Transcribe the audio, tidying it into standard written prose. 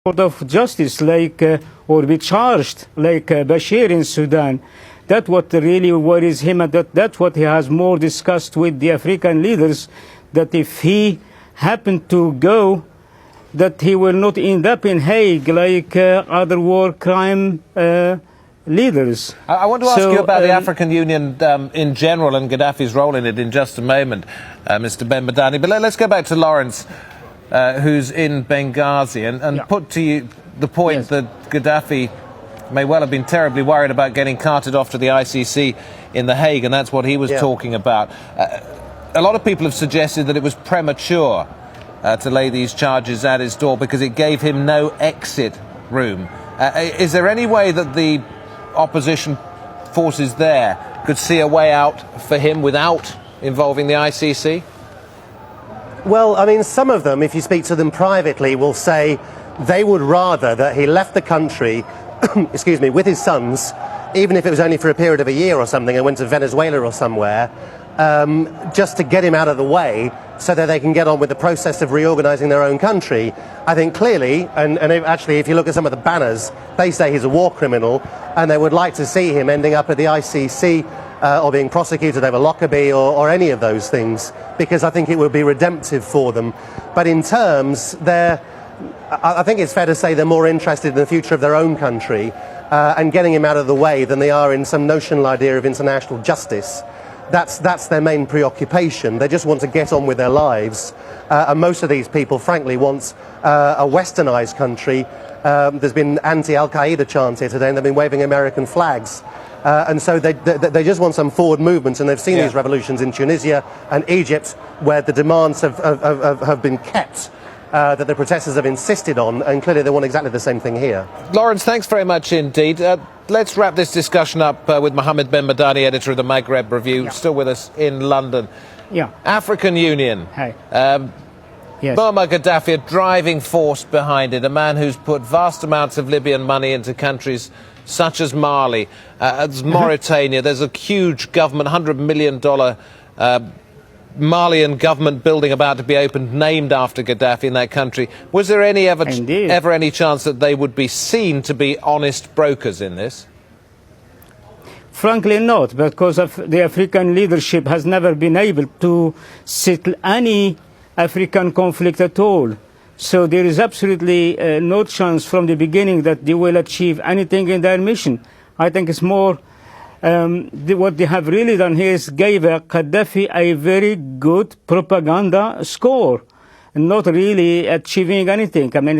of justice, or be charged like Bashir in Sudan. That's what really worries him, and that's what he has more discussed with the African leaders, that if he happened to go, that he will not end up in Hague like other war crime leaders. I want to ask you about the African Union in general and Gaddafi's role in it in just a moment, Mr. Ben Madani. But let's go back to Lawrence, who's in Benghazi, and put to you the point that Gaddafi may well have been terribly worried about getting carted off to the ICC in The Hague, and that's what he was talking about. A lot of people have suggested that it was premature to lay these charges at his door because it gave him no exit room. Is there any way that the opposition forces there could see a way out for him without involving the ICC? Well, I mean, some of them, if you speak to them privately, will say they would rather that he left the country, excuse me, with his sons, even if it was only for a period of a year or something, and went to Venezuela or somewhere, just to get him out of the way so that they can get on with the process of reorganizing their own country. I think clearly, and actually if you look at some of the banners, they say he's a war criminal, and they would like to see him ending up at the ICC or being prosecuted over Lockerbie or any of those things, because I think it would be redemptive for them. But in terms, I think it's fair to say they're more interested in the future of their own country and getting him out of the way than they are in some notional idea of international justice. That's their main preoccupation. They just want to get on with their lives. And most of these people, frankly, want a westernized country. There's been anti-Al-Qaeda chants here today, and they've been waving American flags. And so they just want some forward movements, and they've seen these revolutions in Tunisia and Egypt, where the demands have been kept, that the protesters have insisted on, and clearly they want exactly the same thing here. Lawrence, thanks very much indeed. Let's wrap this discussion up with Mohammed Ben Madani, editor of the Maghreb Review, still with us in London. African Union. Yes. Muammar Gaddafi, a driving force behind it, a man who's put vast amounts of Libyan money into countries such as Mali, as Mauritania. There's a huge government, $100 million Malian government building about to be opened, named after Gaddafi in that country. Was there ever any chance that they would be seen to be honest brokers in this? Frankly not, because the African leadership has never been able to settle any African conflict at all. So there is absolutely no chance from the beginning that they will achieve anything in their mission. I think it's more what they have really done here is gave Gaddafi a very good propaganda score, not really achieving anything. I mean,